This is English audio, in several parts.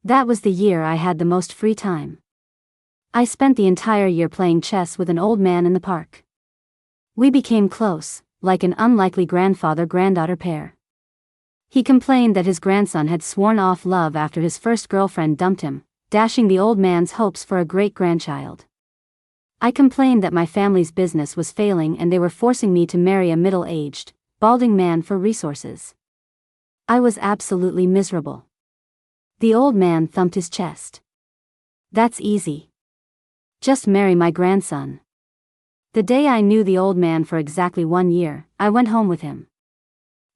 That was the year I had the most free time. I spent the entire year playing chess with an old man in the park. We became close, like an unlikely grandfather-granddaughter pair. He complained that his grandson had sworn off love after his first girlfriend dumped him, dashing the old man's hopes for a great-grandchild. I complained that my family's business was failing and they were forcing me to marry a middle-aged, balding man for resources. I was absolutely miserable. The old man thumped his chest. That's easy. Just marry my grandson. The day I knew the old man for exactly 1 year, I went home with him.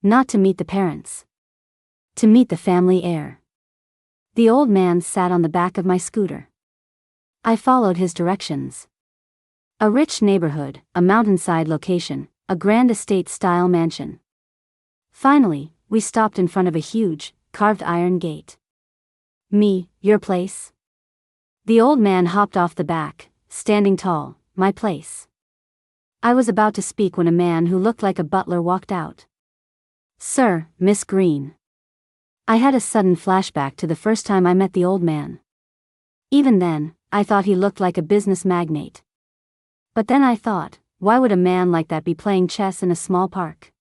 Not to meet the parents. To meet the family heir. The old man sat on the back of my scooter. I followed his directions. A rich neighborhood, a mountainside location, a grand estate-style mansion. Finally, we stopped in front of a huge, carved iron gate. Me, your place? The old man hopped off the back, standing tall, my place. I was about to speak when a man who looked like a butler walked out. Sir, Miss Green. I had a sudden flashback to the first time I met the old man. Even then, I thought he looked like a business magnate. But then I thought, why would a man like that be playing chess in a small park?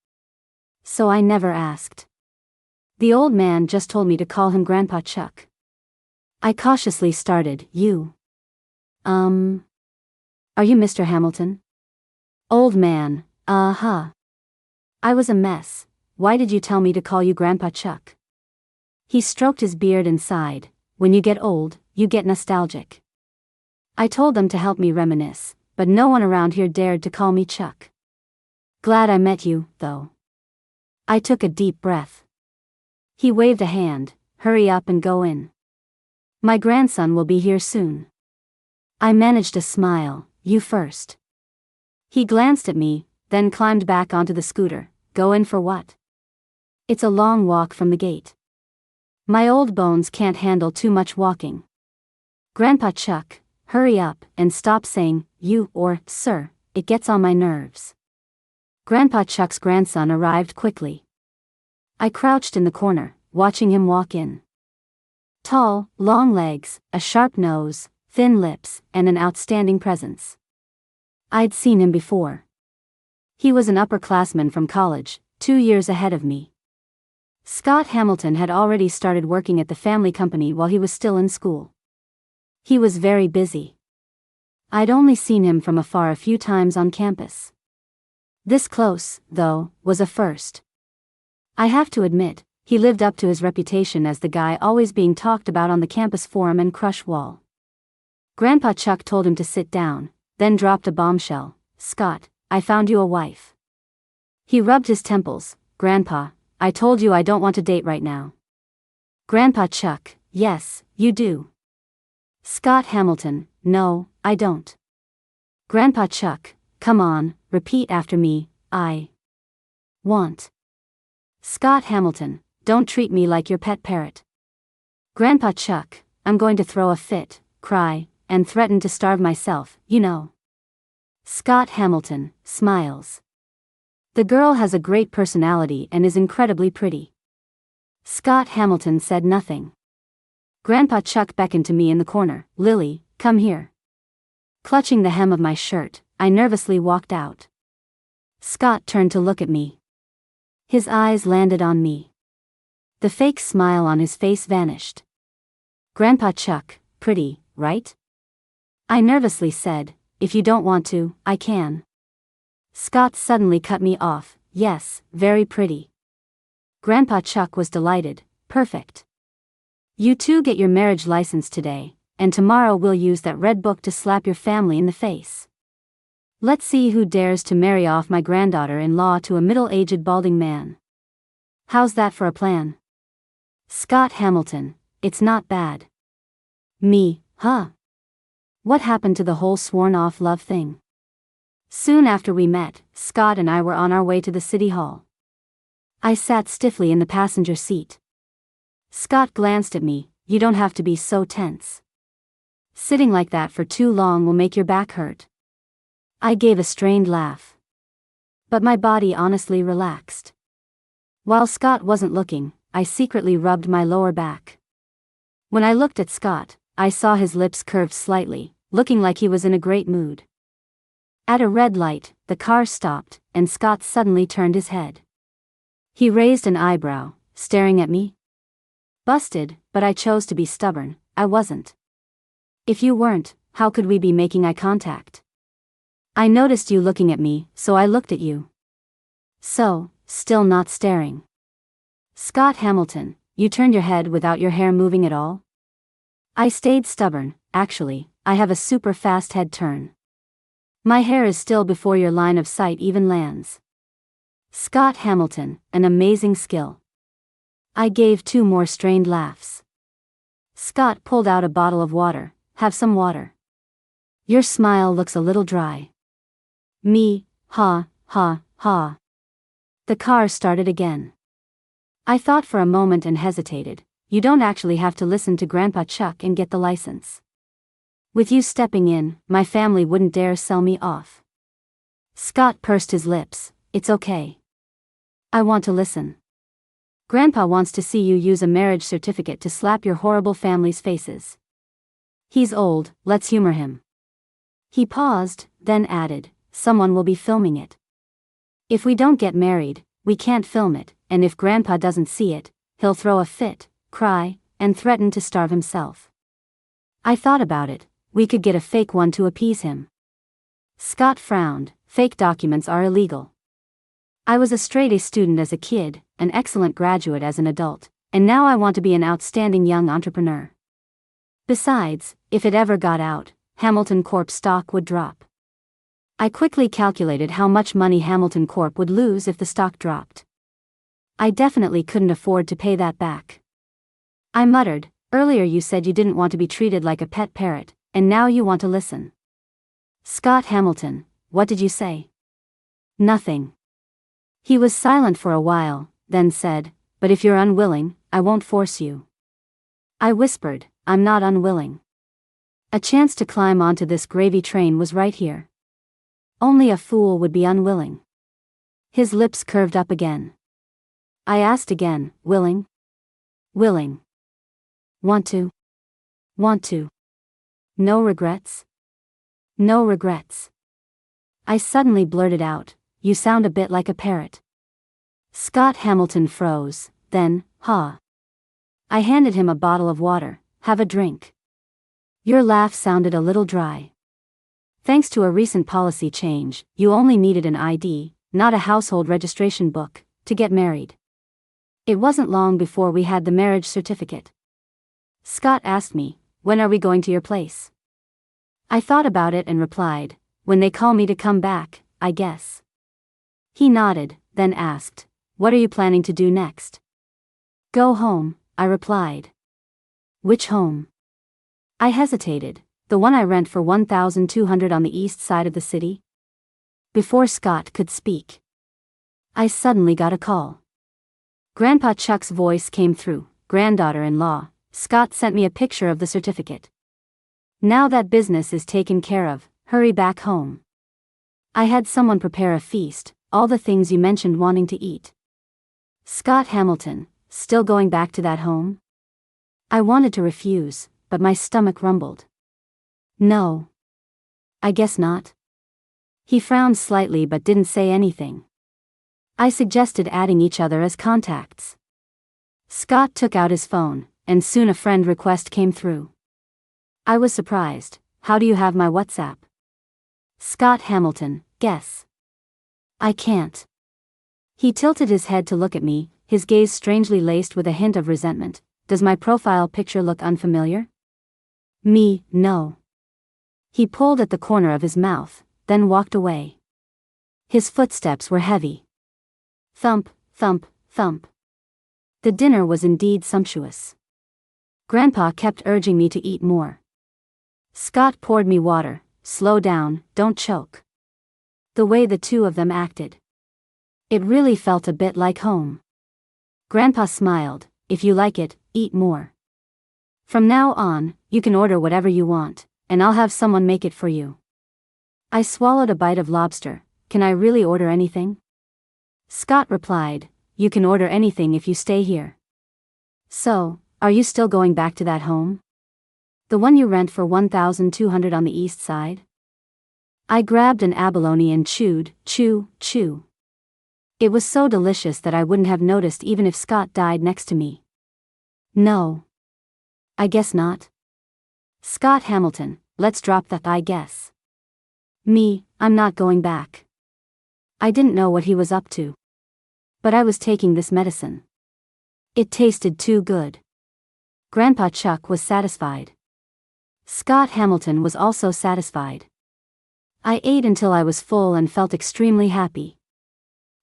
So I never asked. The old man just told me to call him Grandpa Chuck. I cautiously started, you. Are you Mr. Hamilton? Old man, I was a mess. Why did you tell me to call you Grandpa Chuck? He stroked his beard and sighed, when you get old, you get nostalgic. I told them to help me reminisce, but no one around here dared to call me Chuck. Glad I met you, though. I took a deep breath. He waved a hand, hurry up and go in. My grandson will be here soon. I managed a smile, you first. He glanced at me, then climbed back onto the scooter. Go in for what? It's a long walk from the gate. My old bones can't handle too much walking. Grandpa Chuck, hurry up and stop saying, you or sir, it gets on my nerves. Grandpa Chuck's grandson arrived quickly. I crouched in the corner, watching him walk in. Tall, long legs, a sharp nose, thin lips, and an outstanding presence. I'd seen him before. He was an upperclassman from college, 2 years ahead of me. Scott Hamilton had already started working at the family company while he was still in school. He was very busy. I'd only seen him from afar a few times on campus. This close, though, was a first. I have to admit, he lived up to his reputation as the guy always being talked about on the campus forum and crush wall. Grandpa Chuck told him to sit down, then dropped a bombshell. Scott, I found you a wife. He rubbed his temples. Grandpa, I told you I don't want to date right now. Grandpa Chuck, yes, you do. Scott Hamilton, no, I don't. Grandpa Chuck, come on, repeat after me, I want. Scott Hamilton, don't treat me like your pet parrot. Grandpa Chuck, I'm going to throw a fit, cry, and threaten to starve myself, you know. Scott Hamilton, smiles. The girl has a great personality and is incredibly pretty. Scott Hamilton said nothing. Grandpa Chuck beckoned to me in the corner. Lily, come here. Clutching the hem of my shirt, I nervously walked out. Scott turned to look at me. His eyes landed on me. The fake smile on his face vanished. Grandpa Chuck, pretty, right? I nervously said, if you don't want to, I can. Scott suddenly cut me off. Yes, very pretty. Grandpa Chuck was delighted. Perfect. You two get your marriage license today, and tomorrow we'll use that red book to slap your family in the face. Let's see who dares to marry off my granddaughter-in-law to a middle-aged balding man. How's that for a plan? Scott Hamilton, it's not bad. Me, huh? What happened to the whole sworn-off love thing? Soon after we met, Scott and I were on our way to the city hall. I sat stiffly in the passenger seat. Scott glanced at me. You don't have to be so tense. Sitting like that for too long will make your back hurt. I gave a strained laugh. But my body honestly relaxed. While Scott wasn't looking, I secretly rubbed my lower back. When I looked at Scott, I saw his lips curved slightly, looking like he was in a great mood. At a red light, the car stopped, and Scott suddenly turned his head. He raised an eyebrow, staring at me. Busted, but I chose to be stubborn. I wasn't. If you weren't, how could we be making eye contact? I noticed you looking at me, so I looked at you. So, still not staring. Scott Hamilton, you turned your head without your hair moving at all? I stayed stubborn. Actually, I have a super fast head turn. My hair is still before your line of sight even lands. Scott Hamilton, an amazing skill. I gave 2 more strained laughs. Scott pulled out a bottle of water. Have some water. Your smile looks a little dry. Me, ha, ha, ha. The car started again. I thought for a moment and hesitated. You don't actually have to listen to Grandpa Chuck and get the license. With you stepping in, my family wouldn't dare sell me off. Scott pursed his lips. It's okay. I want to listen. Grandpa wants to see you use a marriage certificate to slap your horrible family's faces. He's old, let's humor him. He paused, then added, someone will be filming it. If we don't get married, we can't film it, and if Grandpa doesn't see it, he'll throw a fit, cry, and threaten to starve himself. I thought about it. We could get a fake one to appease him. Scott frowned. Fake documents are illegal. I was a straight A student as a kid, an excellent graduate as an adult, and now I want to be an outstanding young entrepreneur. Besides, if it ever got out, Hamilton Corp stock would drop. I quickly calculated how much money Hamilton Corp would lose if the stock dropped. I definitely couldn't afford to pay that back. I muttered, earlier you said you didn't want to be treated like a pet parrot, and now you want to listen. Scott Hamilton, what did you say? Nothing. He was silent for a while, then said, but if you're unwilling, I won't force you. I whispered, I'm not unwilling. A chance to climb onto this gravy train was right here. Only a fool would be unwilling. His lips curved up again. I asked again, willing? Willing. Want to? Want to. No regrets? No regrets. I suddenly blurted out, you sound a bit like a parrot. Scott Hamilton froze, then, ha. I handed him a bottle of water. Have a drink. Your laugh sounded a little dry. Thanks to a recent policy change, you only needed an ID, not a household registration book, to get married. It wasn't long before we had the marriage certificate. Scott asked me, when are we going to your place? I thought about it and replied, when they call me to come back, I guess. He nodded, then asked, what are you planning to do next? Go home, I replied. Which home? I hesitated, the one I rent for $1,200 on the east side of the city? Before Scott could speak, I suddenly got a call. Grandpa Chuck's voice came through, granddaughter-in-law, Scott sent me a picture of the certificate. Now that business is taken care of, hurry back home. I had someone prepare a feast, all the things you mentioned wanting to eat. Scott Hamilton, still going back to that home? I wanted to refuse, but my stomach rumbled. No. I guess not. He frowned slightly but didn't say anything. I suggested adding each other as contacts. Scott took out his phone, and soon a friend request came through. I was surprised. How do you have my WhatsApp? Scott Hamilton, guess. I can't. He tilted his head to look at me, his gaze strangely laced with a hint of resentment. Does my profile picture look unfamiliar? Me, no. He pulled at the corner of his mouth, then walked away. His footsteps were heavy. Thump, thump, thump. The dinner was indeed sumptuous. Grandpa kept urging me to eat more. Scott poured me water. Slow down, don't choke. The way the two of them acted. It really felt a bit like home. Grandpa smiled, if you like it, eat more. From now on, you can order whatever you want, and I'll have someone make it for you. I swallowed a bite of lobster. Can I really order anything? Scott replied, you can order anything if you stay here. So, Are you still going back to that home? The one you rent for $1,200 on the east side? I grabbed an abalone and chewed. It was so delicious that I wouldn't have noticed even if Scott died next to me. No. I guess not. Scott Hamilton, let's drop that I guess. Me, I'm not going back. I didn't know what he was up to. But I was taking this medicine. It tasted too good. Grandpa Chuck was satisfied. Scott Hamilton was also satisfied. I ate until I was full and felt extremely happy.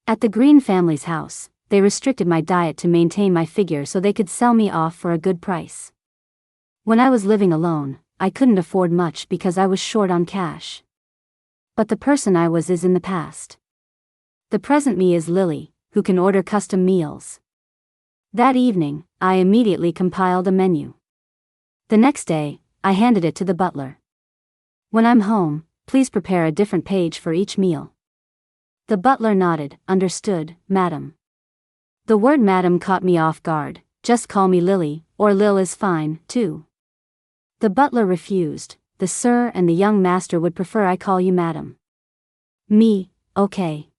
At the Green family's house, they restricted my diet to maintain my figure so they could sell me off for a good price. When I was living alone, I couldn't afford much because I was short on cash. But the person I was is in the past. The present me is Lily, who can order custom meals. That evening, I immediately compiled a menu. The next day, I handed it to the butler. When I'm home, please prepare a different page for each meal. The butler nodded. Understood, madam. The word madam caught me off guard. Just call me Lily, or Lil is fine, too. The butler refused. The sir and the young master would prefer I call you madam. Me, okay.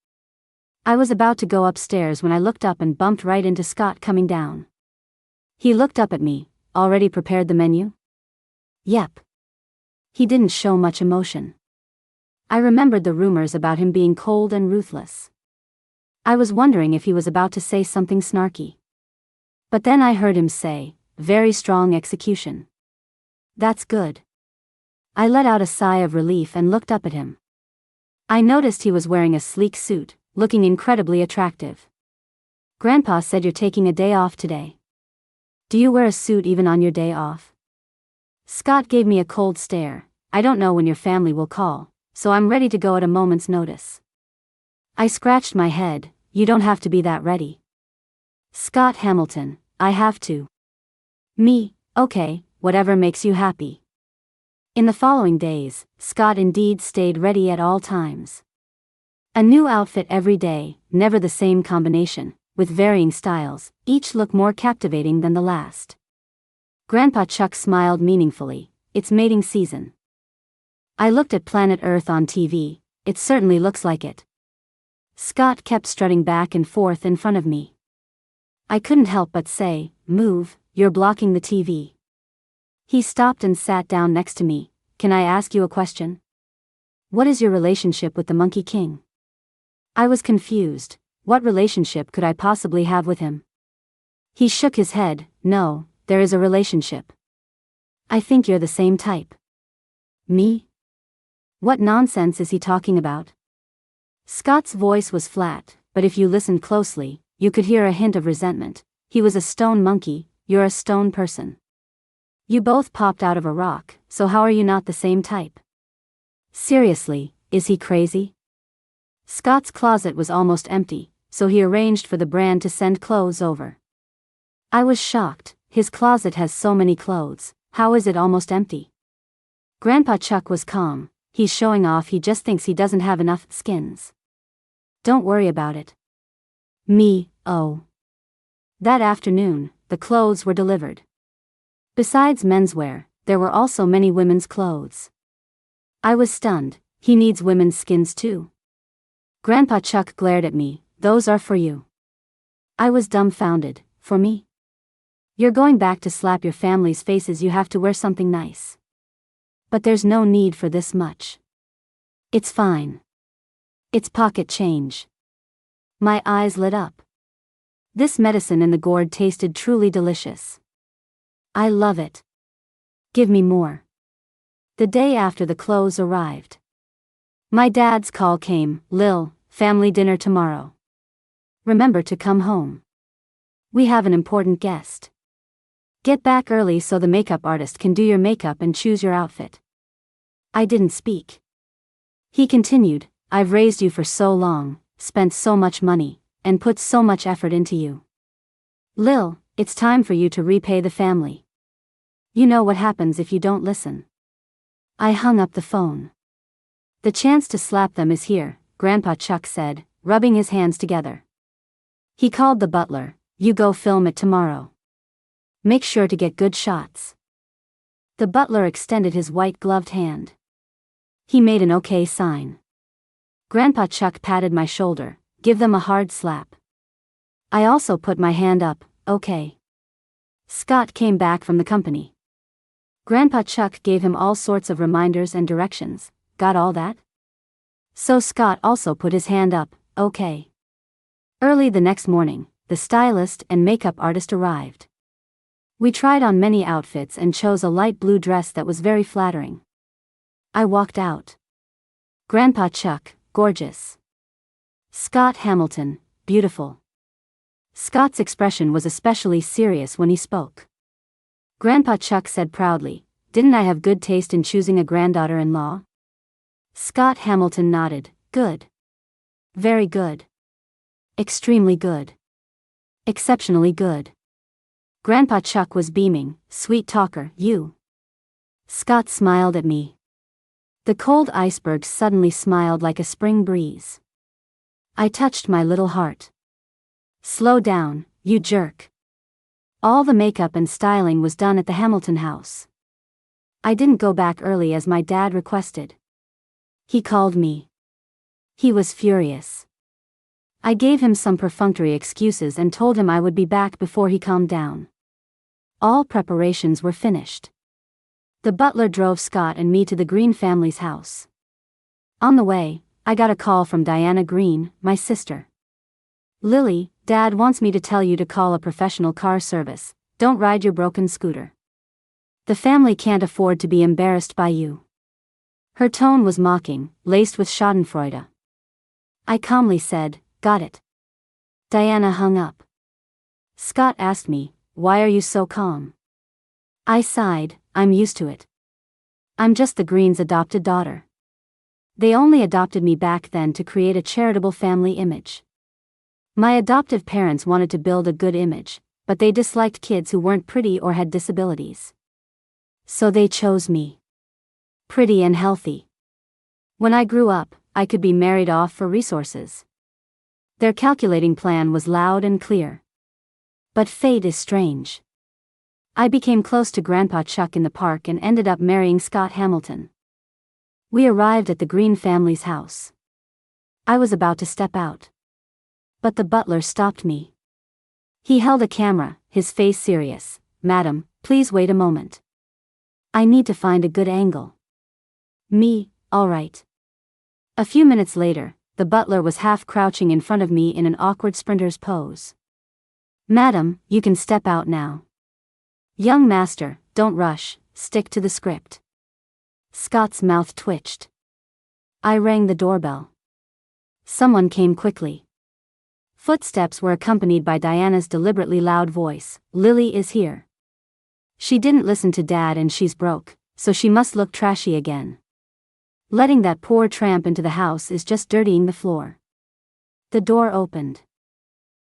I was about to go upstairs when I looked up and bumped right into Scott coming down. He looked up at me. Already prepared the menu? Yep. He didn't show much emotion. I remembered the rumors about him being cold and ruthless. I was wondering if he was about to say something snarky. But then I heard him say, very strong execution. That's good. I let out a sigh of relief and looked up at him. I noticed he was wearing a sleek suit, looking incredibly attractive. Grandpa said you're taking a day off today. Do you wear a suit even on your day off? Scott gave me a cold stare. I don't know when your family will call, so I'm ready to go at a moment's notice. I scratched my head. You don't have to be that ready. Scott Hamilton, I have to. Me, okay, whatever makes you happy. In the following days, Scott indeed stayed ready at all times. A new outfit every day, never the same combination, with varying styles, each look more captivating than the last. Grandpa Chuck smiled meaningfully. It's mating season. I looked at Planet Earth on TV. It certainly looks like it. Scott kept strutting back and forth in front of me. I couldn't help but say, move, you're blocking the TV. He stopped and sat down next to me. Can I ask you a question? What is your relationship with the Monkey King? I was confused. What relationship could I possibly have with him? He shook his head. No, there is a relationship. I think you're the same type. Me? What nonsense is he talking about? Scott's voice was flat, but if you listened closely, you could hear a hint of resentment. He was a stone monkey, you're a stone person. You both popped out of a rock, so how are you not the same type? Seriously, is he crazy? Scott's closet was almost empty, so he arranged for the brand to send clothes over. I was shocked. His closet has so many clothes, how is it almost empty? Grandpa Chuck was calm. He's showing off, he just thinks he doesn't have enough skins. Don't worry about it. Me, oh. That afternoon, the clothes were delivered. Besides menswear, there were also many women's clothes. I was stunned. He needs women's skins too. Grandpa Chuck glared at me. Those are for you. I was dumbfounded. For me? You're going back to slap your family's faces, you have to wear something nice. But there's no need for this much. It's fine. It's pocket change. My eyes lit up. This medicine in the gourd tasted truly delicious. I love it. Give me more. The day after the clothes arrived, my dad's call came. Lil, family dinner tomorrow. Remember to come home. We have an important guest. Get back early so the makeup artist can do your makeup and choose your outfit. I didn't speak. He continued, I've raised you for so long, spent so much money, and put so much effort into you. Lil, it's time for you to repay the family. You know what happens if you don't listen. I hung up the phone. The chance to slap them is here, Grandpa Chuck said, rubbing his hands together. He called the butler. You go film it tomorrow. Make sure to get good shots. The butler extended his white-gloved hand. He made an okay sign. Grandpa Chuck patted my shoulder. Give them a hard slap. I also put my hand up. Okay. Scott came back from the company. Grandpa Chuck gave him all sorts of reminders and directions. Got all that? So Scott also put his hand up. Okay. Early the next morning, the stylist and makeup artist arrived. We tried on many outfits and chose a light blue dress that was very flattering. I walked out. Grandpa Chuck, gorgeous. Scott Hamilton, beautiful. Scott's expression was especially serious when he spoke. Grandpa Chuck said proudly, "Didn't I have good taste in choosing a granddaughter-in-law?" Scott Hamilton nodded, "Good. Very good. Extremely good. Exceptionally good." Grandpa Chuck was beaming, "Sweet talker, you." Scott smiled at me. The cold iceberg suddenly smiled like a spring breeze. I touched my little heart. "Slow down, you jerk." All the makeup and styling was done at the Hamilton house. I didn't go back early as my dad requested. He called me. He was furious. I gave him some perfunctory excuses and told him I would be back before he calmed down. All preparations were finished. The butler drove Scott and me to the Green family's house. On the way, I got a call from Diana Green, my sister. "Lily, Dad wants me to tell you to call a professional car service. Don't ride your broken scooter. The family can't afford to be embarrassed by you." Her tone was mocking, laced with schadenfreude. I calmly said, "Got it." Diana hung up. Scott asked me, "Why are you so calm?" I sighed, "I'm used to it. I'm just the Greens' adopted daughter. They only adopted me back then to create a charitable family image. My adoptive parents wanted to build a good image, but they disliked kids who weren't pretty or had disabilities. So they chose me. Pretty and healthy. When I grew up, I could be married off for resources. Their calculating plan was loud and clear. But fate is strange. I became close to Grandpa Chuck in the park and ended up marrying Scott Hamilton. We arrived at the Green family's house. I was about to step out. But the butler stopped me. He held a camera, his face serious. "Madam, please wait a moment. I need to find a good angle." Me, all right. A few minutes later, the butler was half crouching in front of me in an awkward sprinter's pose. "Madam, you can step out now." "Young master, don't rush, stick to the script." Scott's mouth twitched. I rang the doorbell. Someone came quickly. Footsteps were accompanied by Diana's deliberately loud voice, "Lily is here. She didn't listen to Dad and she's broke, so she must look trashy again. Letting that poor tramp into the house is just dirtying the floor." The door opened.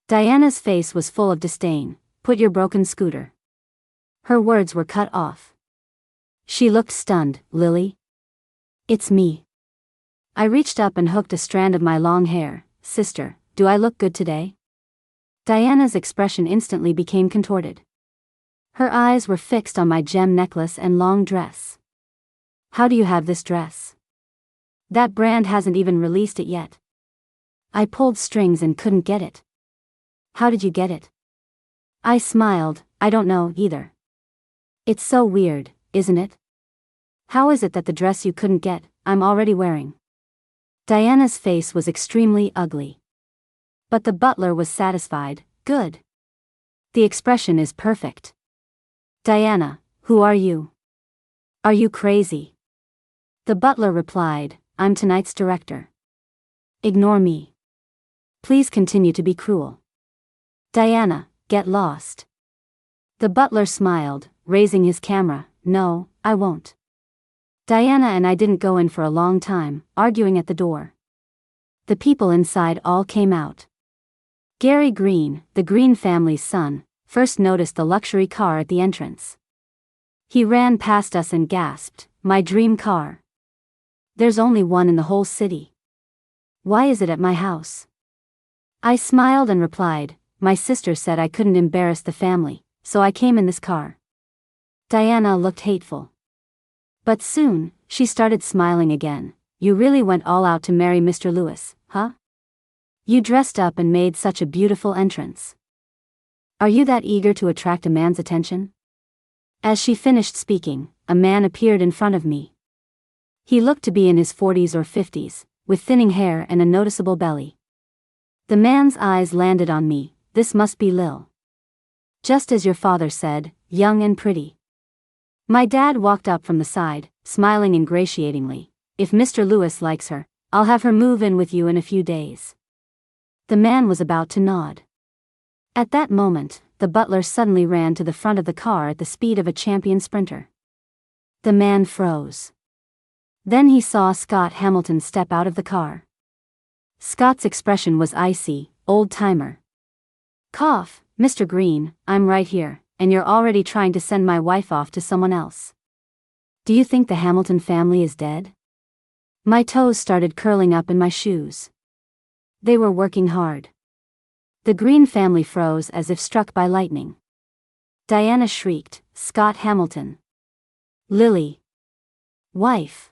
Diana's face was full of disdain. "Put your broken scooter." Her words were cut off. She looked stunned. "Lily? It's me." I reached up and hooked a strand of my long hair. "Sister, do I look good today?" Diana's expression instantly became contorted. Her eyes were fixed on my gem necklace and long dress. "How do you have this dress? That brand hasn't even released it yet." I pulled strings and couldn't get it. "How did you get it?" I smiled. "I don't know either. It's so weird, isn't it? How is it that the dress you couldn't get, I'm already wearing?" Diana's face was extremely ugly. But the butler was satisfied. "Good. The expression is perfect." "Diana, who are you? Are you crazy?" The butler replied, "I'm tonight's director. Ignore me. Please continue to be cruel. Diana, get lost." The butler smiled, raising his camera. "No, I won't." Diana and I didn't go in for a long time, arguing at the door. The people inside all came out. Gary Green, the Green family's son, first noticed the luxury car at the entrance. He ran past us and gasped, "My dream car. There's only one in the whole city. Why is it at my house?" I smiled and replied, "My sister said I couldn't embarrass the family, so I came in this car. Diana looked hateful. But soon, she started smiling again. You really went all out to marry Mr. Lewis, huh? You dressed up and made such a beautiful entrance. Are you that eager to attract a man's attention? As she finished speaking, a man appeared in front of me. He looked to be in his 40s or 50s, with thinning hair and a noticeable belly. The man's eyes landed on me. This must be Lil. Just as your father said, young and pretty. My dad walked up from the side, smiling ingratiatingly. If Mr. Lewis likes her, I'll have her move in with you in a few days. The man was about to nod. At that moment, the butler suddenly ran to the front of the car at the speed of a champion sprinter. The man froze. Then he saw Scott Hamilton step out of the car. Scott's expression was icy, old-timer. Cough, Mr. Green, I'm right here, and you're already trying to send my wife off to someone else. Do you think the Hamilton family is dead? My toes started curling up in my shoes. They were working hard. The Green family froze as if struck by lightning. Diana shrieked, Scott Hamilton. Lily. Wife.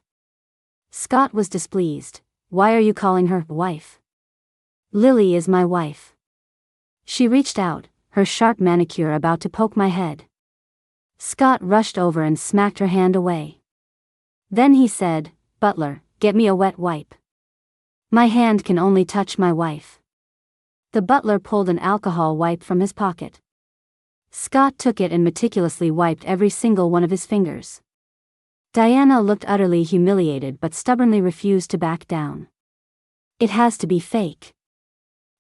Scott was displeased. Why are you calling her wife? Lily is my wife. She reached out, her sharp manicure about to poke my head. Scott rushed over and smacked her hand away. Then he said, Butler, get me a wet wipe. My hand can only touch my wife. The butler pulled an alcohol wipe from his pocket. Scott took it and meticulously wiped every single one of his fingers. Diana looked utterly humiliated but stubbornly refused to back down. It has to be fake.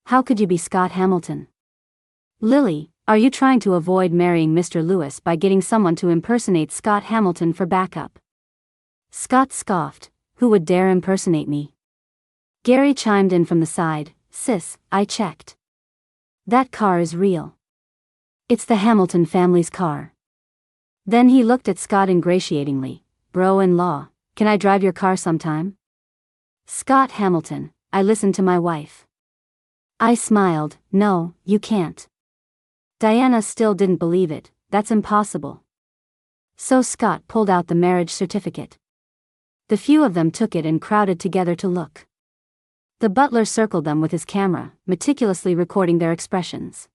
How could you be Scott Hamilton? Lily, are you trying to avoid marrying Mr. Lewis by getting someone to impersonate Scott Hamilton for backup? Scott scoffed, who would dare impersonate me? Gary chimed in from the side, Sis, I checked. That car is real. It's the Hamilton family's car. Then he looked at Scott ingratiatingly, Bro-in-law, can I drive your car sometime? Scott Hamilton, I listened to my wife. I smiled, no, you can't. Diana still didn't believe it, that's impossible. So Scott pulled out the marriage certificate. The few of them took it and crowded together to look. The butler circled them with his camera, meticulously recording their expressions.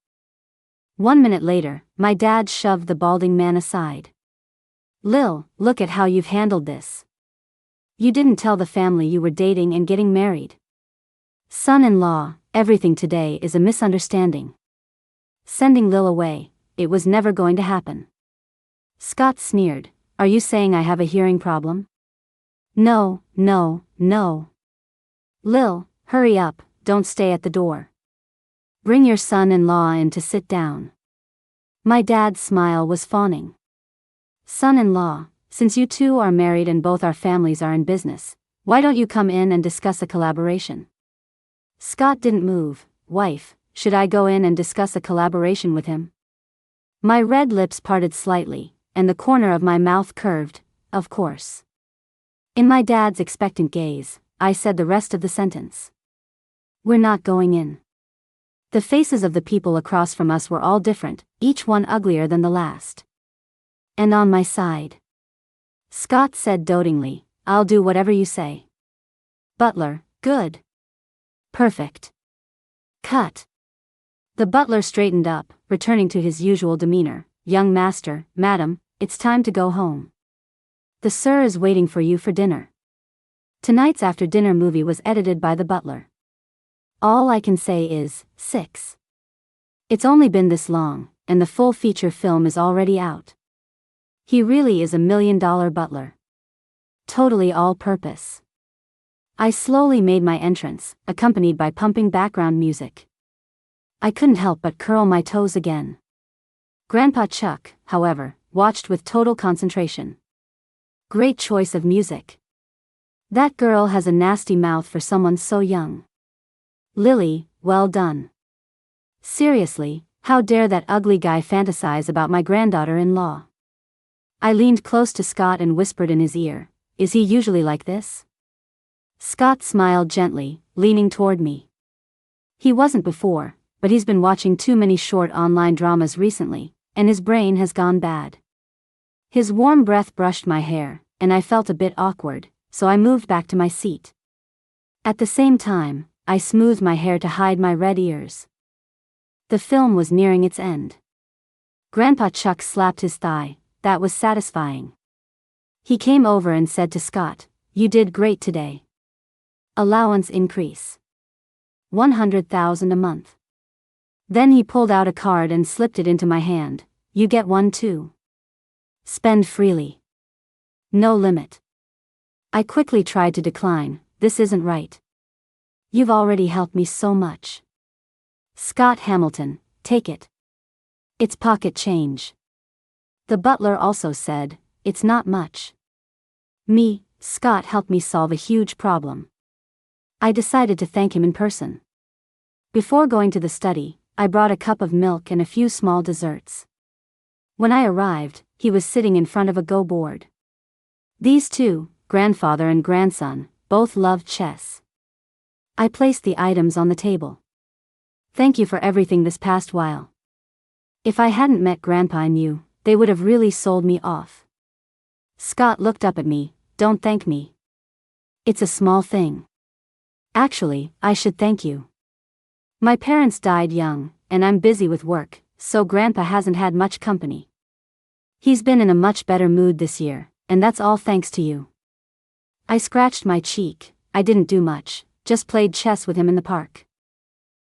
1 minute later, my dad shoved the balding man aside. Lil, look at how you've handled this. You didn't tell the family you were dating and getting married. Son-in-law, everything today is a misunderstanding. Sending Lil away, it was never going to happen. Scott sneered, are you saying I have a hearing problem? No, no, no. Lil, hurry up, don't stay at the door. Bring your son-in-law in to sit down. My dad's smile was fawning. Son-in-law, since you two are married and both our families are in business, why don't you come in and discuss a collaboration? Scott didn't move. Wife, should I go in and discuss a collaboration with him? My red lips parted slightly, and the corner of my mouth curved, of course. In my dad's expectant gaze, I said the rest of the sentence. We're not going in. The faces of the people across from us were all different, each one uglier than the last. And on my side. Scott said dotingly, I'll do whatever you say. Butler, good. Perfect. Cut. The butler straightened up, returning to his usual demeanor. Young master, madam, it's time to go home. The sir is waiting for you for dinner. Tonight's after-dinner movie was edited by the butler. All I can say is, 6. It's only been this long, and the full feature film is already out. He really is $1 million butler. Totally all-purpose. I slowly made my entrance, accompanied by pumping background music. I couldn't help but curl my toes again. Grandpa Chuck, however, watched with total concentration. Great choice of music. That girl has a nasty mouth for someone so young. Lily, well done. Seriously, how dare that ugly guy fantasize about my granddaughter-in-law? I leaned close to Scott and whispered in his ear, is he usually like this? Scott smiled gently, leaning toward me. He wasn't before, but he's been watching too many short online dramas recently, and his brain has gone bad. His warm breath brushed my hair, and I felt a bit awkward, so I moved back to my seat. At the same time, I smoothed my hair to hide my red ears. The film was nearing its end. Grandpa Chuck slapped his thigh. That was satisfying. He came over and said to Scott, "You did great today. Allowance increase. 100,000 a month." Then he pulled out a card and slipped it into my hand. "You get one too. Spend freely. No limit." I quickly tried to decline. "This isn't right. You've already helped me so much." "Scott Hamilton, take it. It's pocket change." The butler also said, "It's not much." Scott helped me solve a huge problem. I decided to thank him in person. Before going to the study, I brought a cup of milk and a few small desserts. When I arrived, he was sitting in front of a Go board. These two, grandfather and grandson, both loved chess. I placed the items on the table. "Thank you for everything this past while. If I hadn't met Grandpa and you, they would have really sold me off." Scott looked up at me. "Don't thank me. It's a small thing. Actually, I should thank you. My parents died young, and I'm busy with work, so Grandpa hasn't had much company. He's been in a much better mood this year, and that's all thanks to you." I scratched my cheek. I didn't do much, just played chess with him in the park.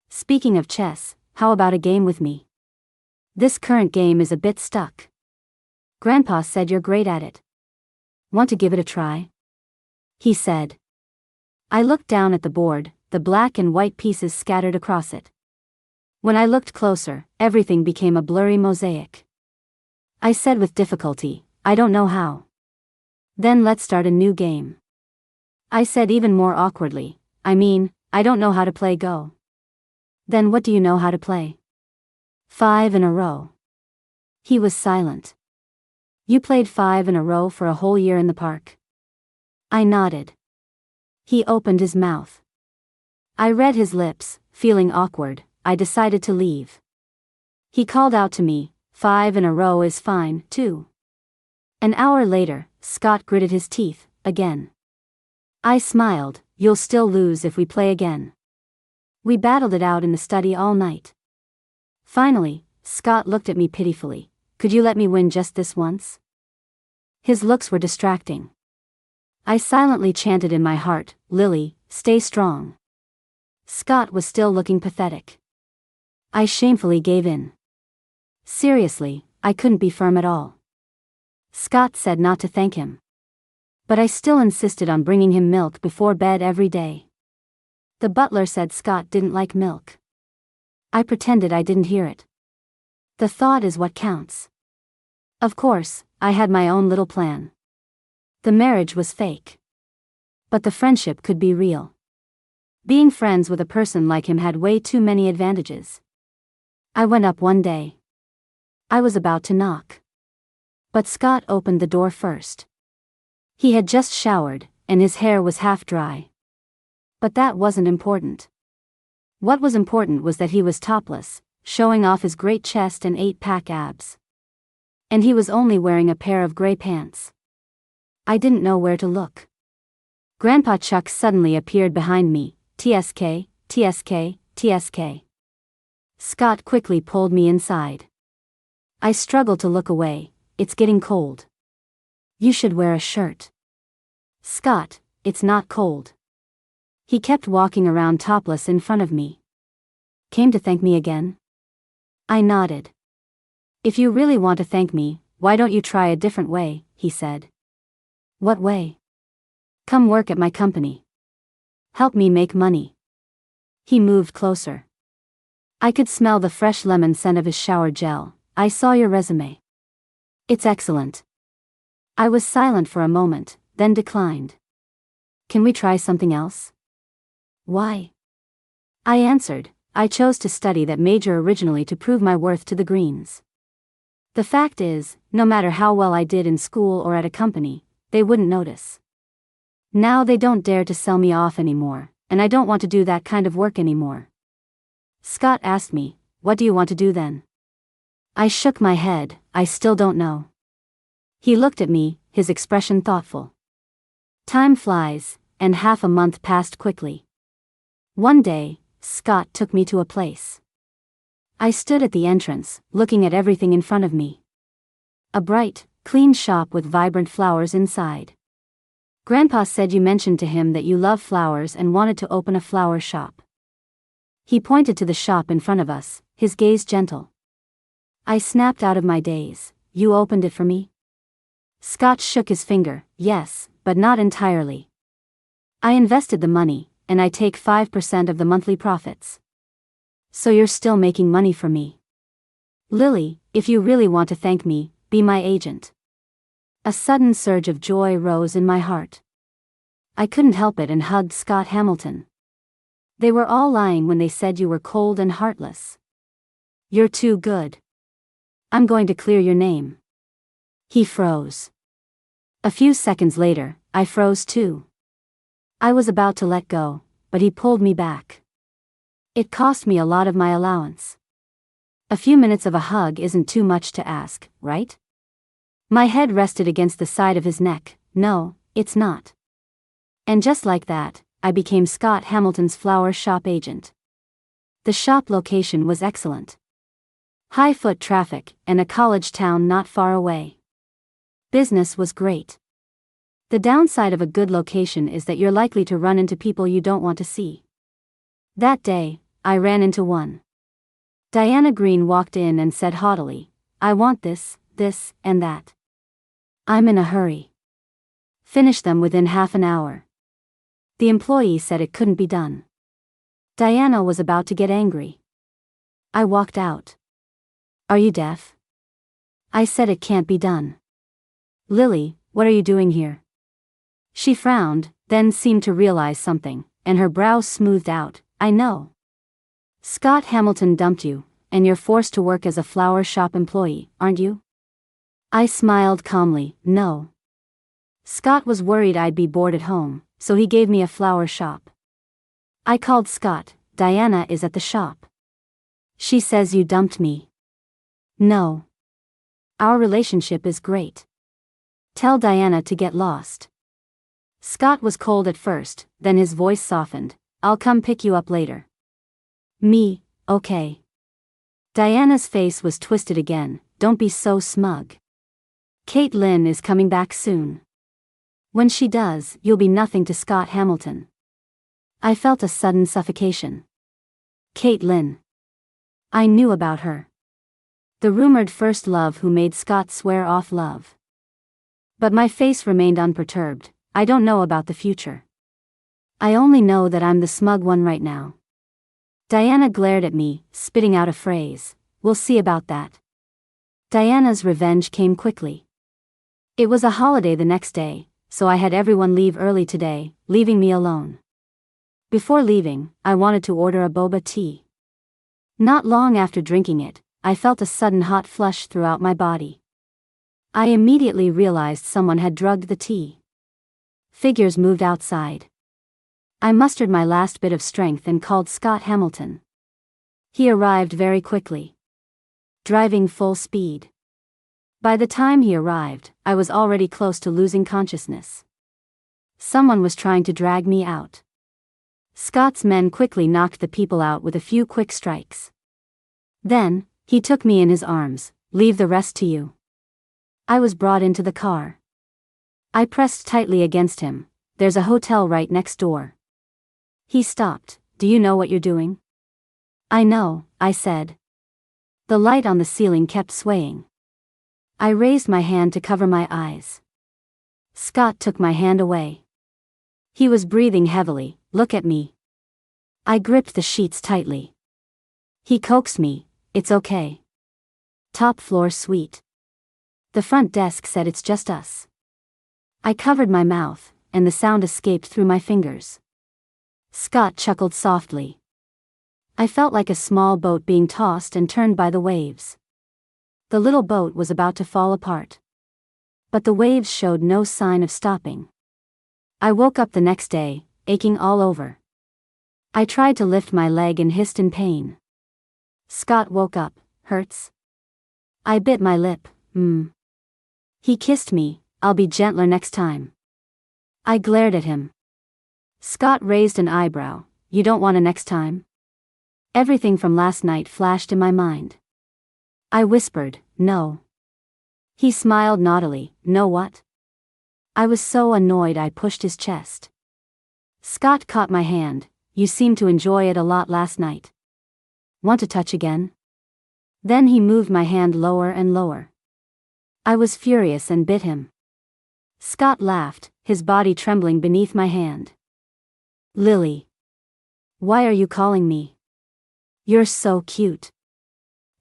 "Speaking of chess, how about a game with me? This current game is a bit stuck. Grandpa said you're great at it. Want to give it a try?" he said. I looked down at the board, the black and white pieces scattered across it. When I looked closer, everything became a blurry mosaic. I said with difficulty, "I don't know how." "Then let's start a new game." I said even more awkwardly, I don't know how to play Go." "Then what do you know how to play?" "5 in a row." He was silent. "You played 5 in a row for a whole year in the park?" I nodded. He opened his mouth. I read his lips. Feeling awkward, I decided to leave. He called out to me, "5 in a row is fine, too." An hour later, Scott gritted his teeth, again. I smiled. "You'll still lose if we play again." We battled it out in the study all night. Finally, Scott looked at me pitifully. "Could you let me win just this once?" His looks were distracting. I silently chanted in my heart, "Lily, stay strong." Scott was still looking pathetic. I shamefully gave in. Seriously, I couldn't be firm at all. Scott said not to thank him. But I still insisted on bringing him milk before bed every day. The butler said Scott didn't like milk. I pretended I didn't hear it. The thought is what counts. Of course, I had my own little plan. The marriage was fake. But the friendship could be real. Being friends with a person like him had way too many advantages. I went up one day. I was about to knock. But Scott opened the door first. He had just showered, and his hair was half dry. But that wasn't important. What was important was that he was topless, showing off his great chest and 8-pack abs. And he was only wearing a pair of gray pants. I didn't know where to look. Grandpa Chuck suddenly appeared behind me. "TSK, TSK, TSK." Scott quickly pulled me inside. I struggled to look away. "It's getting cold. You should wear a shirt." "Scott, it's not cold." He kept walking around topless in front of me. "Came to thank me again?" I nodded. "If you really want to thank me, why don't you try a different way?" he said. "What way?" "Come work at my company. Help me make money." He moved closer. I could smell the fresh lemon scent of his shower gel. "I saw your resume. It's excellent." I was silent for a moment, then declined. "Can we try something else?" "Why?" I answered. I chose to study that major originally to prove my worth to the Greens. The fact is, no matter how well I did in school or at a company, they wouldn't notice. Now they don't dare to sell me off anymore, and I don't want to do that kind of work anymore. Scott asked me, "What do you want to do then?" I shook my head, I still don't know. He looked at me, his expression thoughtful. Time flies, and half a month passed quickly. One day, Scott took me to a place. I stood at the entrance, looking at everything in front of me. A bright, clean shop with vibrant flowers inside. Grandpa said you mentioned to him that you love flowers and wanted to open a flower shop. He pointed to the shop in front of us, his gaze gentle. I snapped out of my daze. You opened it for me? Scott shook his finger. Yes, but not entirely. I invested the money, and I take 5% of the monthly profits. So you're still making money for me. Lily, if you really want to thank me, be my agent. A sudden surge of joy rose in my heart. I couldn't help it and hugged Scott Hamilton. They were all lying when they said you were cold and heartless. You're too good. I'm going to clear your name. He froze. A few seconds later, I froze too. I was about to let go, but he pulled me back. It cost me a lot of my allowance. A few minutes of a hug isn't too much to ask, right? My head rested against the side of his neck. No, it's not. And just like that, I became Scott Hamilton's flower shop agent. The shop location was excellent. High foot traffic, and a college town not far away. Business was great. The downside of a good location is that you're likely to run into people you don't want to see. That day, I ran into one. Diana Green walked in and said haughtily, I want this, and that. I'm in a hurry. Finish them within half an hour. The employee said it couldn't be done. Diana was about to get angry. I walked out. Are you deaf? I said it can't be done. Lily, what are you doing here? She frowned, then seemed to realize something, and her brows smoothed out. I know. Scott Hamilton dumped you, and you're forced to work as a flower shop employee, aren't you? I smiled calmly. No. Scott was worried I'd be bored at home, so he gave me a flower shop. I called Scott. Diana is at the shop. She says you dumped me. No. Our relationship is great. Tell Diana to get lost. Scott was cold at first, then his voice softened. I'll come pick you up later. Me, okay. Diana's face was twisted again. Don't be so smug. Kate Lynn is coming back soon. When she does, you'll be nothing to Scott Hamilton. I felt a sudden suffocation. Kate Lynn. I knew about her. The rumored first love who made Scott swear off love. But my face remained unperturbed. I don't know about the future. I only know that I'm the smug one right now. Diana glared at me, spitting out a phrase. We'll see about that. Diana's revenge came quickly. It was a holiday the next day, so I had everyone leave early today, leaving me alone. Before leaving, I wanted to order a boba tea. Not long after drinking it, I felt a sudden hot flush throughout my body. I immediately realized someone had drugged the tea. Figures moved outside. I mustered my last bit of strength and called Scott Hamilton. He arrived very quickly. Driving full speed. By the time he arrived, I was already close to losing consciousness. Someone was trying to drag me out. Scott's men quickly knocked the people out with a few quick strikes. Then, he took me in his arms. Leave the rest to you. I was brought into the car. I pressed tightly against him. There's a hotel right next door. He stopped. Do you know what you're doing? I know, I said. The light on the ceiling kept swaying. I raised my hand to cover my eyes. Scott took my hand away. He was breathing heavily. Look at me. I gripped the sheets tightly. He coaxed me. It's okay. Top floor suite. The front desk said it's just us. I covered my mouth, and the sound escaped through my fingers. Scott chuckled softly. I felt like a small boat being tossed and turned by the waves. The little boat was about to fall apart. But the waves showed no sign of stopping. I woke up the next day, aching all over. I tried to lift my leg and hissed in pain. Scott woke up. Hurts? I bit my lip. He kissed me. I'll be gentler next time. I glared at him. Scott raised an eyebrow. You don't want a next time? Everything from last night flashed in my mind. I whispered, no. He smiled naughtily. No what? I was so annoyed I pushed his chest. Scott caught my hand. You seemed to enjoy it a lot last night. Want to touch again? Then he moved my hand lower and lower. I was furious and bit him. Scott laughed, his body trembling beneath my hand. Lily. Why are you calling me? You're so cute.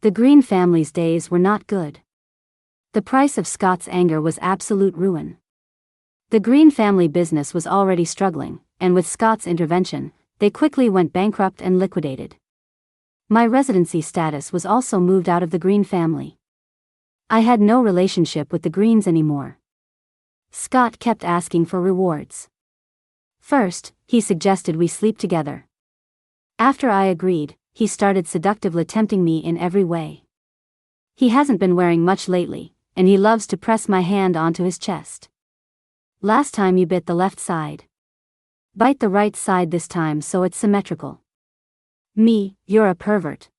The Green family's days were not good. The price of Scott's anger was absolute ruin. The Green family business was already struggling, and with Scott's intervention, they quickly went bankrupt and liquidated. My residency status was also moved out of the Green family. I had no relationship with the Greens anymore. Scott kept asking for rewards. First, he suggested we sleep together. After I agreed, he started seductively tempting me in every way. He hasn't been wearing much lately, and he loves to press my hand onto his chest. Last time you bit the left side. Bite the right side this time so it's symmetrical. Me, you're a pervert.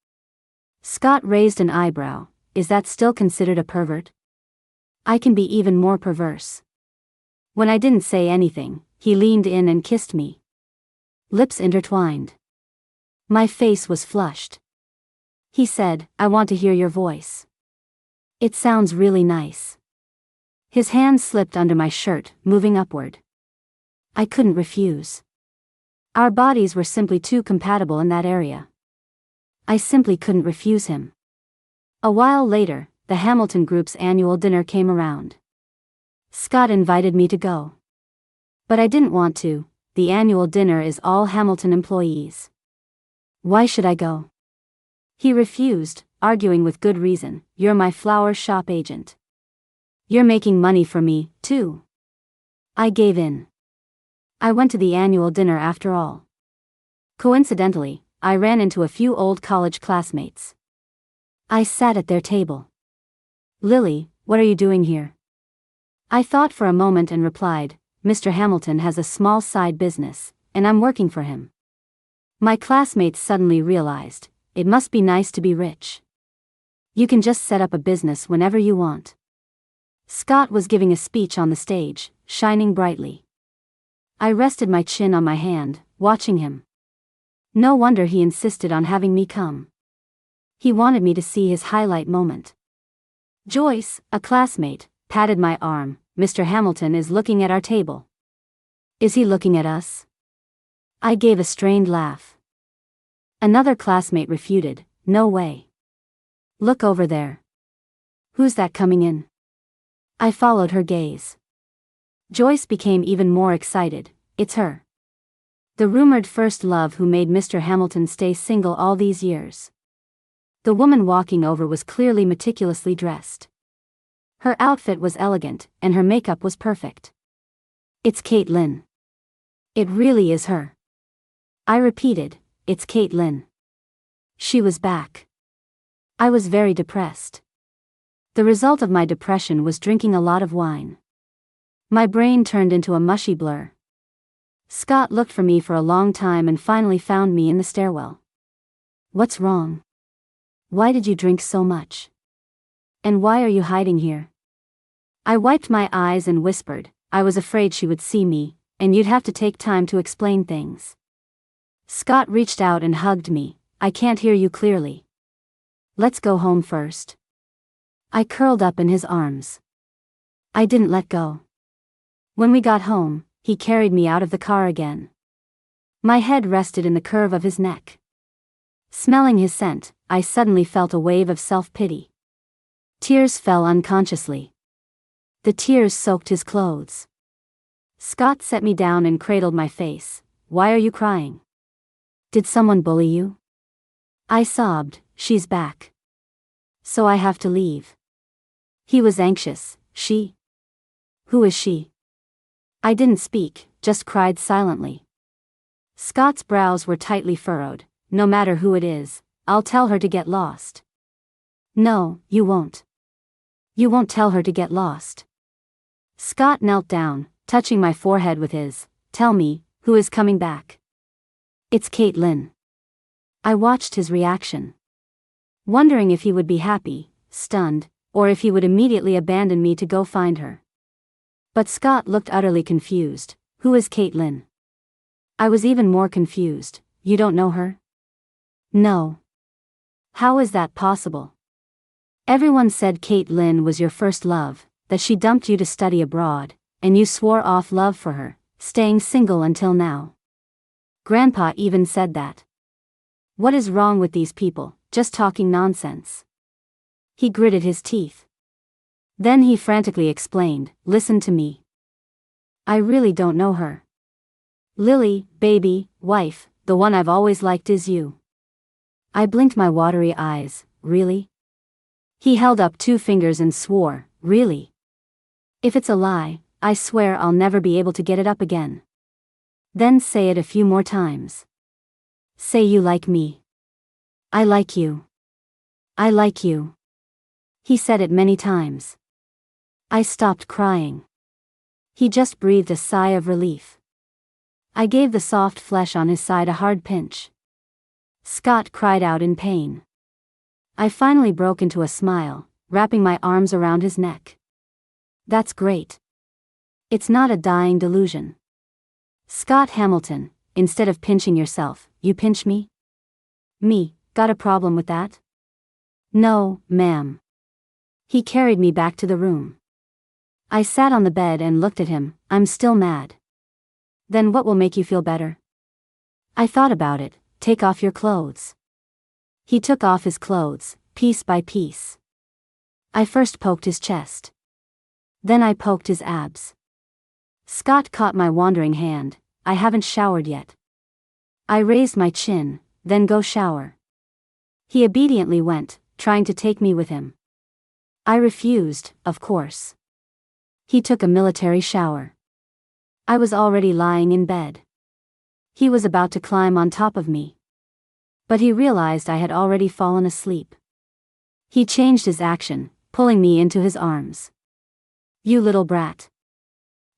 Scott raised an eyebrow. Is that still considered a pervert? I can be even more perverse. When I didn't say anything, he leaned in and kissed me. Lips intertwined. My face was flushed. He said, I want to hear your voice. It sounds really nice. His hand slipped under my shirt, moving upward. I couldn't refuse. Our bodies were simply too compatible in that area. I simply couldn't refuse him. A while later, the Hamilton Group's annual dinner came around. Scott invited me to go. But I didn't want to. The annual dinner is all Hamilton employees. Why should I go? He refused, arguing with good reason. You're my flower shop agent. You're making money for me, too. I gave in. I went to the annual dinner after all. Coincidentally, I ran into a few old college classmates. I sat at their table. Lily, what are you doing here? I thought for a moment and replied, Mr. Hamilton has a small side business, and I'm working for him. My classmates suddenly realized, it must be nice to be rich. You can just set up a business whenever you want. Scott was giving a speech on the stage, shining brightly. I rested my chin on my hand, watching him. No wonder he insisted on having me come. He wanted me to see his highlight moment. Joyce, a classmate, patted my arm. Mr. Hamilton is looking at our table. Is he looking at us? I gave a strained laugh. Another classmate refuted, no way. Look over there. Who's that coming in? I followed her gaze. Joyce became even more excited. It's her. The rumored first love who made Mr. Hamilton stay single all these years. The woman walking over was clearly meticulously dressed. Her outfit was elegant, and her makeup was perfect. It's Caitlin. It really is her. I repeated, it's Caitlin. She was back. I was very depressed. The result of my depression was drinking a lot of wine. My brain turned into a mushy blur. Scott looked for me for a long time and finally found me in the stairwell. What's wrong? Why did you drink so much? And why are you hiding here? I wiped my eyes and whispered, I was afraid she would see me, and you'd have to take time to explain things. Scott reached out and hugged me. I can't hear you clearly. Let's go home first. I curled up in his arms. I didn't let go. When we got home, he carried me out of the car again. My head rested in the curve of his neck. Smelling his scent, I suddenly felt a wave of self-pity. Tears fell unconsciously. The tears soaked his clothes. Scott set me down and cradled my face. Why are you crying? Did someone bully you? I sobbed, she's back. So I have to leave. He was anxious. She? Who is she? I didn't speak, just cried silently. Scott's brows were tightly furrowed. No matter who it is, I'll tell her to get lost. No, you won't. You won't tell her to get lost. Scott knelt down, touching my forehead with his. Tell me, who is coming back? It's Caitlin. I watched his reaction, wondering if he would be happy, stunned, or if he would immediately abandon me to go find her. But Scott looked utterly confused. Who is Caitlin? I was even more confused. You don't know her? No. How is that possible? Everyone said Caitlin was your first love, that she dumped you to study abroad, and you swore off love for her, staying single until now. Grandpa even said that. What is wrong with these people, just talking nonsense? He gritted his teeth. Then he frantically explained, listen to me. I really don't know her. Lily, baby, wife, the one I've always liked is you. I blinked my watery eyes. Really? He held up 2 fingers and swore, really? If it's a lie, I swear I'll never be able to get it up again. Then say it a few more times. Say you like me. I like you. I like you. He said it many times. I stopped crying. He just breathed a sigh of relief. I gave the soft flesh on his side a hard pinch. Scott cried out in pain. I finally broke into a smile, wrapping my arms around his neck. That's great. It's not a dying delusion. Scott Hamilton, instead of pinching yourself, you pinch me? Me, got a problem with that? No, ma'am. He carried me back to the room. I sat on the bed and looked at him. I'm still mad. Then what will make you feel better? I thought about it. Take off your clothes. He took off his clothes, piece by piece. I first poked his chest. Then I poked his abs. Scott caught my wandering hand. I haven't showered yet. I raised my chin. Then go shower. He obediently went, trying to take me with him. I refused, of course. He took a military shower. I was already lying in bed. He was about to climb on top of me. But he realized I had already fallen asleep. He changed his action, pulling me into his arms. You little brat.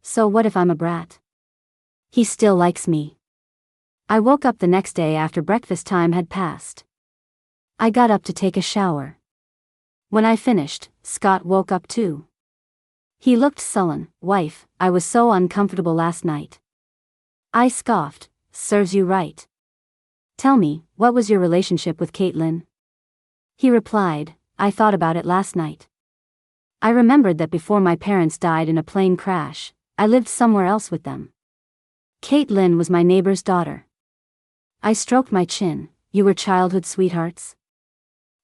So what if I'm a brat? He still likes me. I woke up the next day after breakfast time had passed. I got up to take a shower. When I finished, Scott woke up too. He looked sullen. Wife, I was so uncomfortable last night. I scoffed. Serves you right. Tell me, what was your relationship with Caitlin? He replied, I thought about it last night. I remembered that before my parents died in a plane crash, I lived somewhere else with them. Caitlin was my neighbor's daughter. I stroked my chin. You were childhood sweethearts?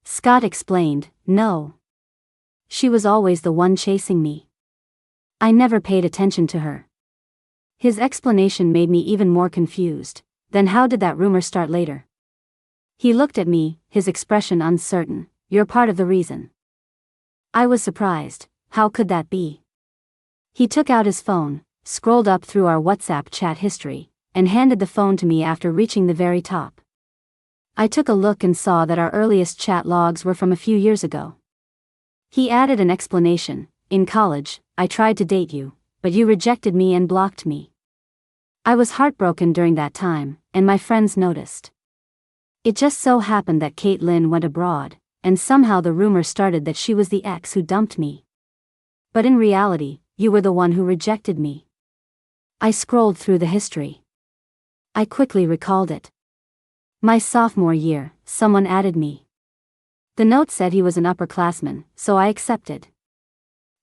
Scott explained, no. She was always the one chasing me. I never paid attention to her. His explanation made me even more confused. Then how did that rumor start later? He looked at me, his expression uncertain. You're part of the reason. I was surprised. How could that be? He took out his phone, scrolled up through our WhatsApp chat history, and handed the phone to me after reaching the very top. I took a look and saw that our earliest chat logs were from a few years ago. He added an explanation. In college, I tried to date you, but you rejected me and blocked me. I was heartbroken during that time, and my friends noticed. It just so happened that Caitlin went abroad, and somehow the rumor started that she was the ex who dumped me. But in reality, you were the one who rejected me. I scrolled through the history. I quickly recalled it. My sophomore year, someone added me. The note said he was an upperclassman, so I accepted.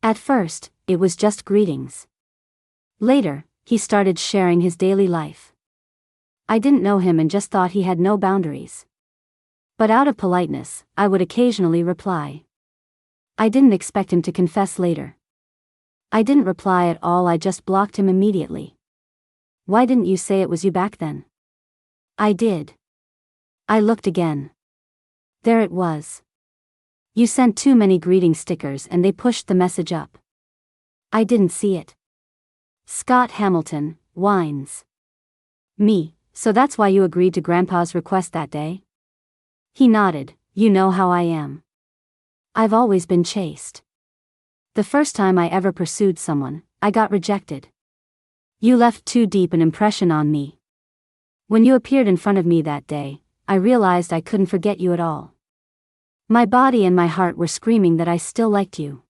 At first, it was just greetings. Later, he started sharing his daily life. I didn't know him and just thought he had no boundaries. But out of politeness, I would occasionally reply. I didn't expect him to confess later. I didn't reply at all, I just blocked him immediately. Why didn't you say it was you back then? I did. I looked again. There it was. You sent too many greeting stickers and they pushed the message up. I didn't see it. Scott Hamilton whines. Me, so that's why you agreed to Grandpa's request that day? He nodded. You know how I am. I've always been chaste. The first time I ever pursued someone, I got rejected. You left too deep an impression on me. When you appeared in front of me that day, I realized I couldn't forget you at all. My body and my heart were screaming that I still liked you.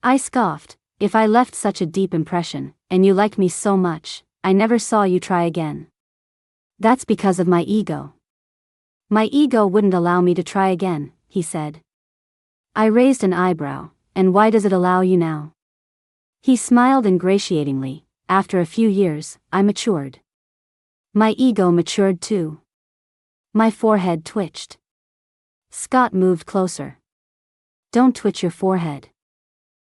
I scoffed. If I left such a deep impression, and you liked me so much, I never saw you try again. That's because of my ego. My ego wouldn't allow me to try again, he said. I raised an eyebrow. And why does it allow you now? He smiled ingratiatingly. After a few years, I matured. My ego matured too. My forehead twitched. Scott moved closer. Don't twitch your forehead.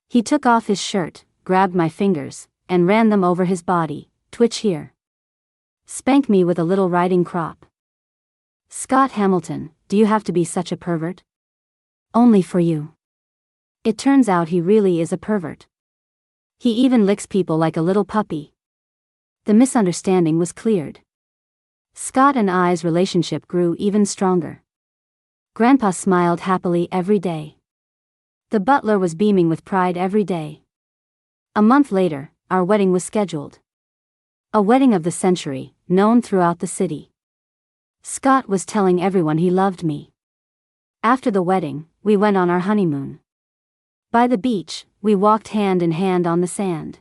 He took off his shirt, grabbed my fingers, and ran them over his body. Twitch here. Spank me with a little riding crop. Scott Hamilton, do you have to be such a pervert? Only for you. It turns out he really is a pervert. He even licks people like a little puppy. The misunderstanding was cleared. Scott and I's relationship grew even stronger. Grandpa smiled happily every day. The butler was beaming with pride every day. A month later, our wedding was scheduled. A wedding of the century, known throughout the city. Scott was telling everyone he loved me. After the wedding, we went on our honeymoon. By the beach, we walked hand in hand on the sand.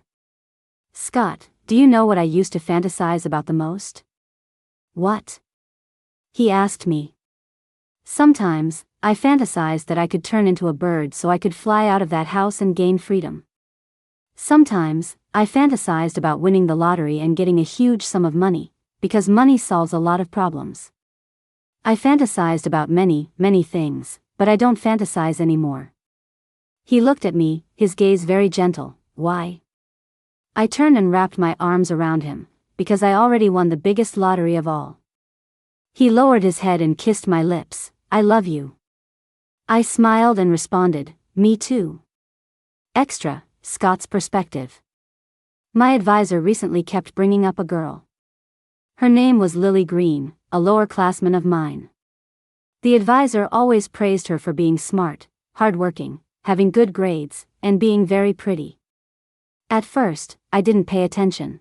Scott, do you know what I used to fantasize about the most? What? He asked me. Sometimes, I fantasized that I could turn into a bird so I could fly out of that house and gain freedom. Sometimes, I fantasized about winning the lottery and getting a huge sum of money, because money solves a lot of problems. I fantasized about many, many things, but I don't fantasize anymore. He looked at me, his gaze very gentle. Why? I turned and wrapped my arms around him, because I already won the biggest lottery of all. He lowered his head and kissed my lips. I love you. I smiled and responded, me too. Extra, Scott's perspective. My advisor recently kept bringing up a girl. Her name was Lily Green, a lower-classman of mine. The advisor always praised her for being smart, hardworking, having good grades, and being very pretty. At first, I didn't pay attention.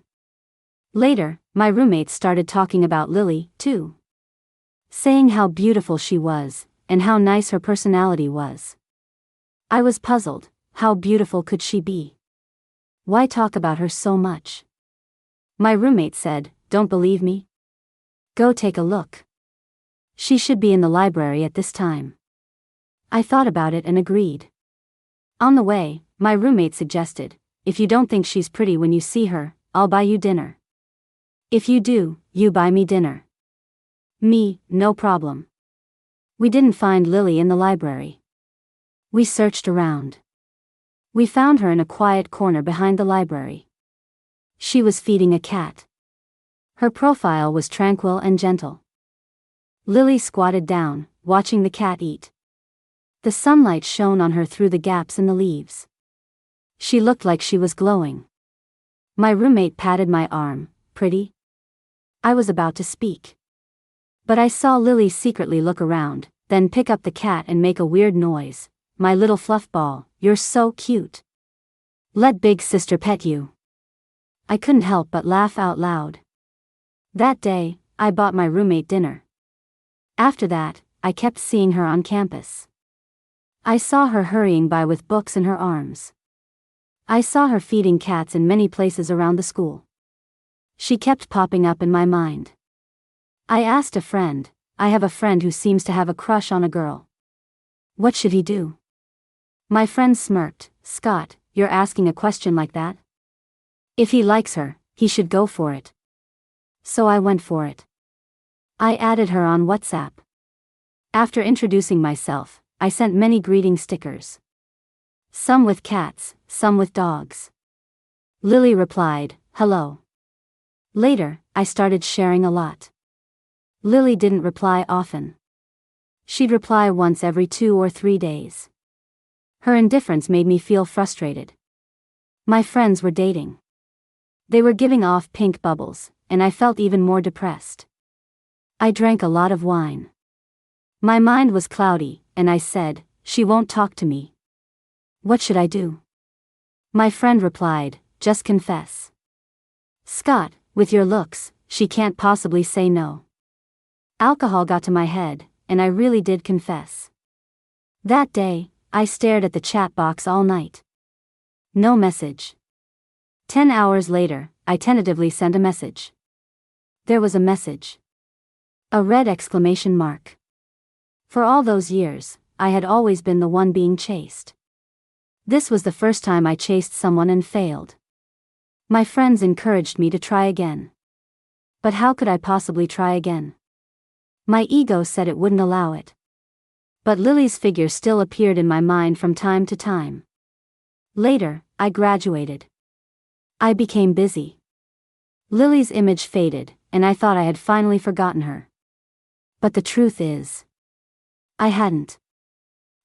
Later, my roommates started talking about Lily, too. Saying how beautiful she was, and how nice her personality was. I was puzzled. How beautiful could she be? Why talk about her so much? My roommate said, don't believe me? Go take a look. She should be in the library at this time. I thought about it and agreed. On the way, my roommate suggested, if you don't think she's pretty when you see her, I'll buy you dinner. If you do, you buy me dinner. Me, no problem. We didn't find Lily in the library. We searched around. We found her in a quiet corner behind the library. She was feeding a cat. Her profile was tranquil and gentle. Lily squatted down, watching the cat eat. The sunlight shone on her through the gaps in the leaves. She looked like she was glowing. My roommate patted my arm. Pretty? I was about to speak. But I saw Lily secretly look around, then pick up the cat and make a weird noise. My little fluff ball, you're so cute. Let big sister pet you. I couldn't help but laugh out loud. That day, I bought my roommate dinner. After that, I kept seeing her on campus. I saw her hurrying by with books in her arms. I saw her feeding cats in many places around the school. She kept popping up in my mind. I asked a friend. I have a friend who seems to have a crush on a girl. What should he do? My friend smirked. Scott, you're asking a question like that? If he likes her, he should go for it. So I went for it. I added her on WhatsApp. After introducing myself, I sent many greeting stickers. Some with cats, some with dogs. Lily replied, hello. Later, I started sharing a lot. Lily didn't reply often. She'd reply once every 2 or 3 days. Her indifference made me feel frustrated. My friends were dating. They were giving off pink bubbles, and I felt even more depressed. I drank a lot of wine. My mind was cloudy, and I said, she won't talk to me. What should I do? My friend replied, just confess. Scott, with your looks, she can't possibly say no. Alcohol got to my head, and I really did confess. That day, I stared at the chat box all night. No message. 10 hours later, I tentatively sent a message. There was a message. A red exclamation mark. For all those years, I had always been the one being chased. This was the first time I chased someone and failed. My friends encouraged me to try again. But how could I possibly try again? My ego said it wouldn't allow it. But Lily's figure still appeared in my mind from time to time. Later, I graduated. I became busy. Lily's image faded, and I thought I had finally forgotten her. But the truth is, I hadn't.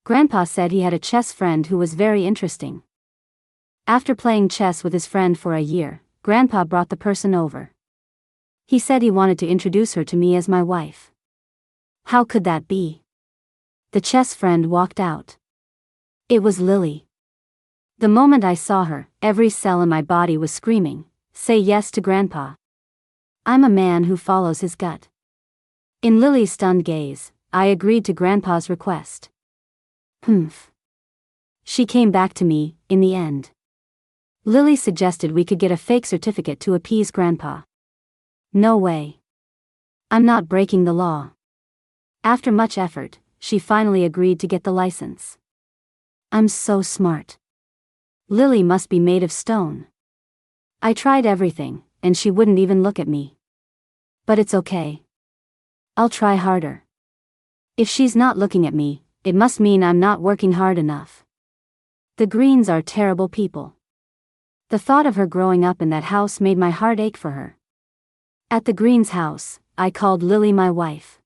Grandpa said he had a chess friend who was very interesting. After playing chess with his friend for a year, Grandpa brought the person over. He said he wanted to introduce her to me as my wife. How could that be? The chess friend walked out. It was Lily. The moment I saw her, every cell in my body was screaming, "Say yes to Grandpa." I'm a man who follows his gut. In Lily's stunned gaze, I agreed to Grandpa's request. Humph. She came back to me, in the end. Lily suggested we could get a fake certificate to appease Grandpa. No way. I'm not breaking the law. After much effort, she finally agreed to get the license. I'm so smart. Lily must be made of stone. I tried everything, and she wouldn't even look at me. But it's okay. I'll try harder. If she's not looking at me, it must mean I'm not working hard enough. The Greens are terrible people. The thought of her growing up in that house made my heart ache for her. At the Greens' house, I called Lily my wife.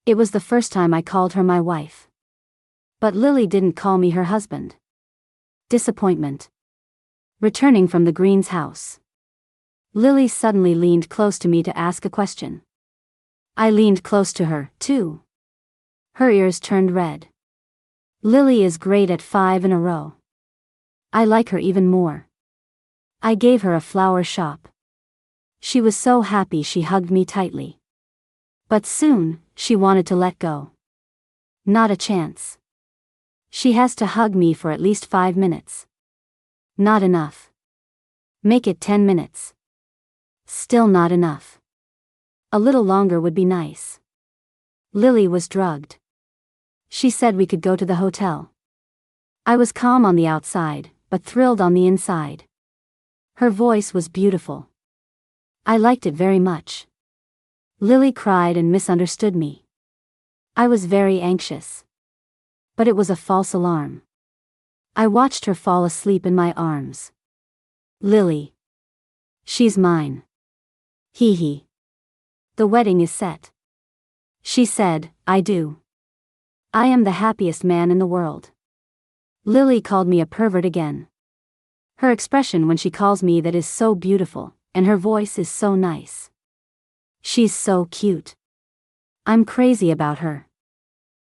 It was the first time I called her my wife. But Lily didn't call me her husband. Disappointment. Returning from the Greens' house, Lily suddenly leaned close to me to ask a question. I leaned close to her, too. Her ears turned red. Lily is great at 5 in a row. I like her even more. I gave her a flower shop. She was so happy she hugged me tightly. But soon, she wanted to let go. Not a chance. She has to hug me for at least 5 minutes. Not enough. Make it 10 minutes. Still not enough. A little longer would be nice. Lily was drugged. She said we could go to the hotel. I was calm on the outside, but thrilled on the inside. Her voice was beautiful. I liked it very much. Lily cried and misunderstood me. I was very anxious. But it was a false alarm. I watched her fall asleep in my arms. Lily. She's mine. Hee hee. The wedding is set. She said, I do. I am the happiest man in the world. Lily called me a pervert again. Her expression when she calls me that is so beautiful, and her voice is so nice. She's so cute. I'm crazy about her.